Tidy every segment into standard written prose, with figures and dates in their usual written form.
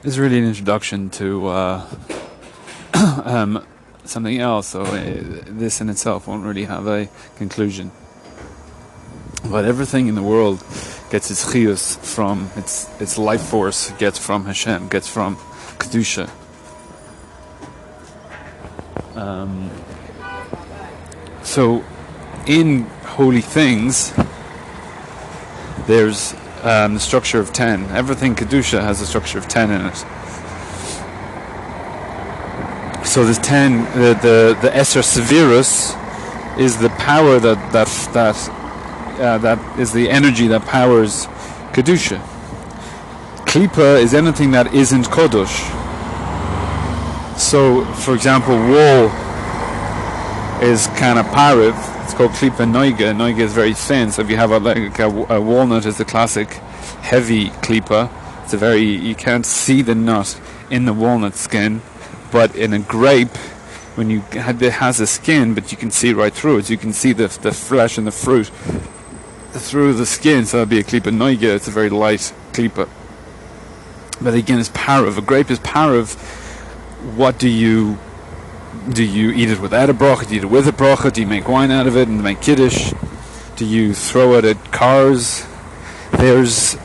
is really an introduction to something else. So this in itself won't really have a conclusion. But everything in the world gets its chiyus from its life force, gets from Hashem, gets from kedusha. So in holy things, there's the structure of 10. Everything kedusha has a structure of 10 in it. So there's 10. The Eser Severus is the power that is the energy that powers kedusha. Klipa is anything that isn't kodosh. So, for example, wool is kind of pariv. It's called Klipa noiga. Noiga is very thin. So if you have a walnut is the classic heavy Klipa. It's you can't see the nut in the walnut skin, but in a grape, when it has a skin, but you can see right through it. So you can see the flesh and the fruit through the skin. So that'd be a Klipa noiga. It's a very light Klipa. But again, it's pariv. A grape is pariv. What do you eat it without a bracha? Do you eat it with a bracha? Do you make wine out of it and make kiddush? Do you throw it at cars? It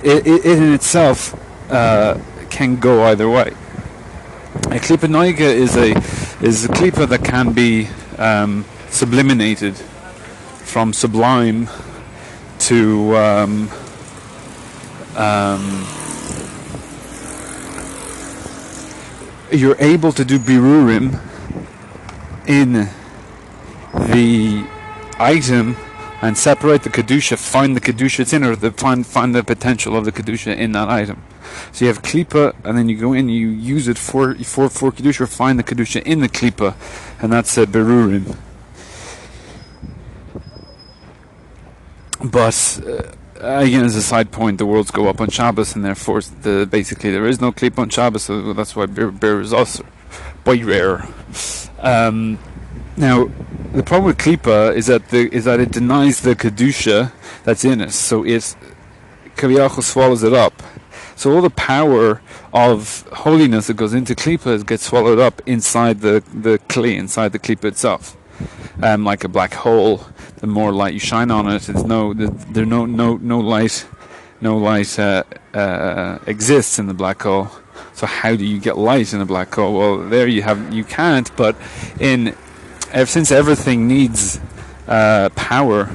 in itself can go either way. A klipa noiga is a klipa that can be subliminated from sublime to you're able to do birurim in the item and separate the kedusha, find the kedusha it's in, or find the potential of the kedusha in that item. So you have klipa, and then you go in, you use it for kedusha, or find the kedusha in the klipa, and that's birurim. But again, as a side point, the worlds go up on Shabbos, and therefore basically there is no klipa on Shabbos, so that's why beer is also quite rare. Now, the problem with klipa is that it denies the kedusha that's in it, so it kaviyachol swallows it up. So all the power of holiness that goes into klipa gets swallowed up inside the kli, inside the klipa itself. Like a black hole, the more light you shine on it, no light exists in the black hole. So how do you get light in a black hole? Well, there you can't. But since everything needs power,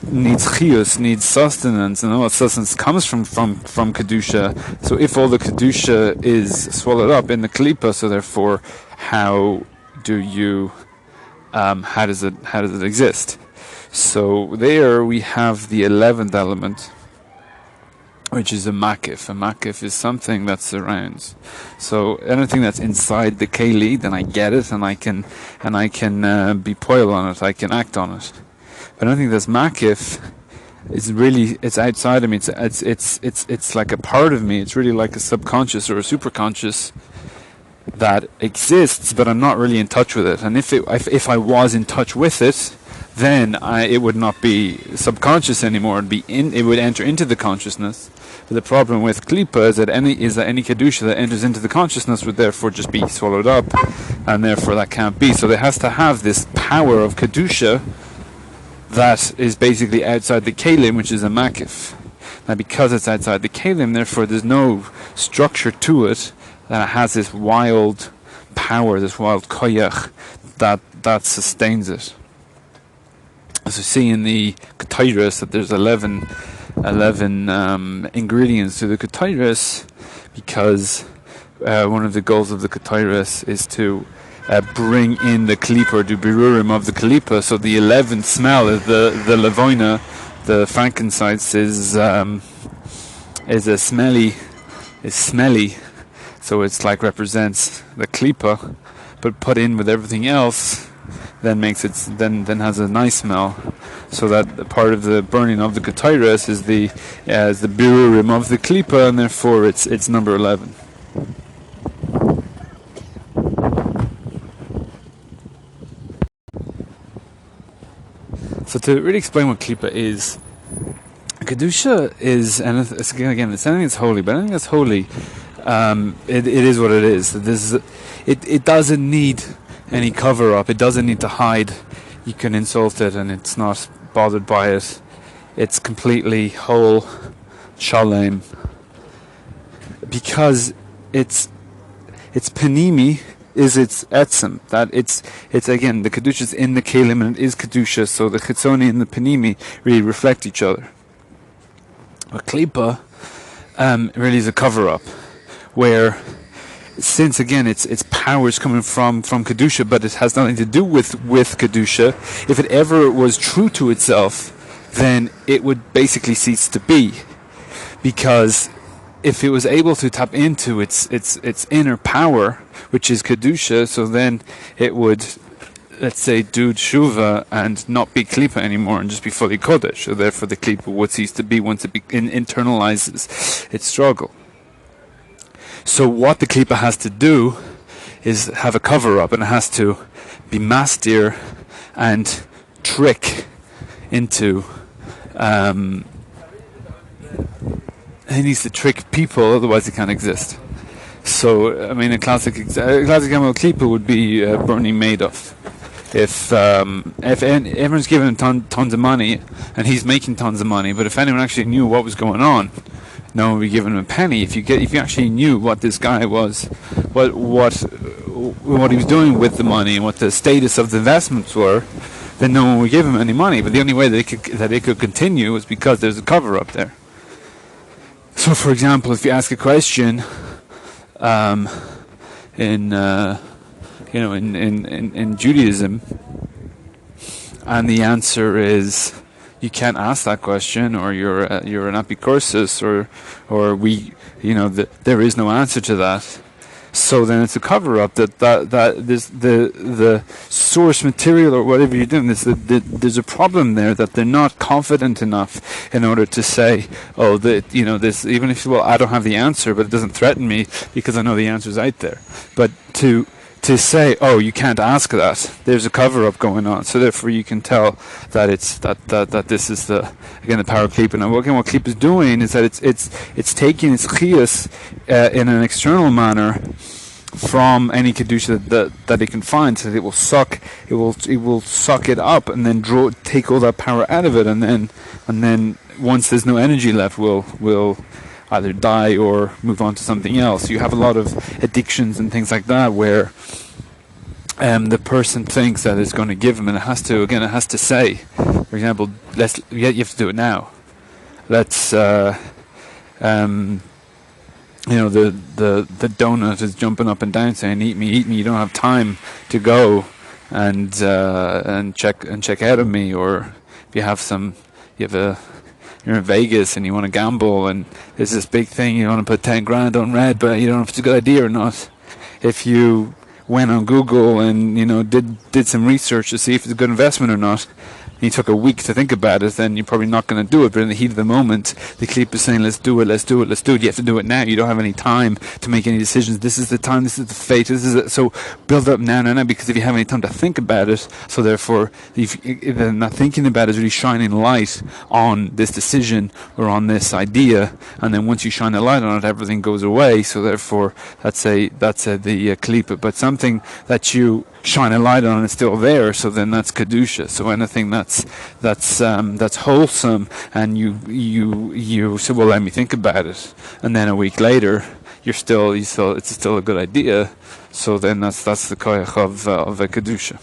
needs chiyus, needs sustenance, and all that sustenance comes from kedusha. So if all the kedusha is swallowed up in the klipa, so therefore, how does it exist? So there we have the 11th element, which is a makif. A makif is something that surrounds. So anything that's inside the keli, then I get it, and I can be poil on it. I can act on it. But anything that's makif it's outside of me. It's like a part of me. It's really like a subconscious or a superconscious that exists, but I'm not really in touch with it. And if I was in touch with it, then it would not be subconscious anymore. It would enter into the consciousness. But the problem with klipa is that any kedusha that enters into the consciousness would therefore just be swallowed up, and therefore that can't be. So there has to have this power of kedusha that is basically outside the kelim, which is a makif. Now, because it's outside the kelim, therefore there's no structure to it that has this wild power, this wild koyach that sustains it. As we see in the ketairos that there's 11 ingredients to the ketairos, because one of the goals of the ketairos is to bring in the klipa, or do birurim of the klipa. So the 11th smell is the levoina, the frankincense is smelly. So it's like represents the klipa, but put in with everything else, then makes it then has a nice smell. So that part of the burning of the ketairos is the birurim of the klipa, and therefore it's number 11. So to really explain what klipa is, Kedusha is, and again, it's anything that's holy, but anything that's holy, it is what it is. It doesn't need any cover up. It doesn't need to hide. You can insult it, and it's not bothered by it. It's completely whole, shalem, because it's panimi is its etzem, that it's again, the kedusha is in the kelim and it is kedusha, so the chitzoni and the panimi really reflect each other. But klipa really is a cover up, where since again its power is coming from kedusha, but it has nothing to do with kedusha. If it ever was true to itself, then it would basically cease to be, because if it was able to tap into its inner power, which is kedusha, so then it would, let's say, do tshuva and not be klipa anymore and just be fully kodesh. So therefore, the klipa would cease to be once it internalizes its struggle. So what the klipa has to do is have a cover up, and it has to be mastir and trick into. He needs to trick people, otherwise it can't exist. So, I mean, a classic example of Klipa would be Bernie Madoff. If everyone's giving him tons of money, and he's making tons of money, but if anyone actually knew what was going on, no one would be giving him a penny. If you actually knew what this guy was, what he was doing with the money, and what the status of the investments were, then no one would give him any money. But the only way that it could continue was because there's a cover up there. So, for example, if you ask a question in Judaism, and the answer is you can't ask that question, or you're an apicorsis, or there is no answer to that. So then it's a cover-up that this, the source material or whatever you're doing, there's a problem there, that they're not confident enough in order to say, this, even if, I don't have the answer, but it doesn't threaten me because I know the answer's out there. But to say, you can't ask that, there's a cover-up going on. So therefore you can tell that it's that this is the power of Klipa. Now again, what Klipa is doing is that it's taking its chiyus in an external manner from any kedusha that it can find, so that it will suck it up and then take all that power out of it, and then once there's no energy left, will either die or move on to something else. You have a lot of addictions and things like that where the person thinks that it's going to give them, and it has to say, for example, you have to do it now. Let's the donut is jumping up and down saying, eat me, you don't have time to go and check out of me. Or if you're in Vegas and you want to gamble, and there's this big thing, you want to put 10 grand on red, but you don't know if it's a good idea or not. If you went on Google and did some research to see if it's a good investment or not, and you took a week to think about it, then you're probably not going to do it. But in the heat of the moment, the Klipa is saying, let's do it. You have to do it now. You don't have any time to make any decisions. This is the time, this is the fate, this is it. So build up now, because if you have any time to think about it, so therefore, if not thinking about it is really shining light on this decision or on this idea, and then once you shine a light on it, everything goes away. So therefore, that's the Klipa. But something that you shine a light on and it's still there, so then that's kedusha. So anything that's wholesome, and you say, well, let me think about it, and then a week later it's still a good idea. So then that's the koyach of a kedusha.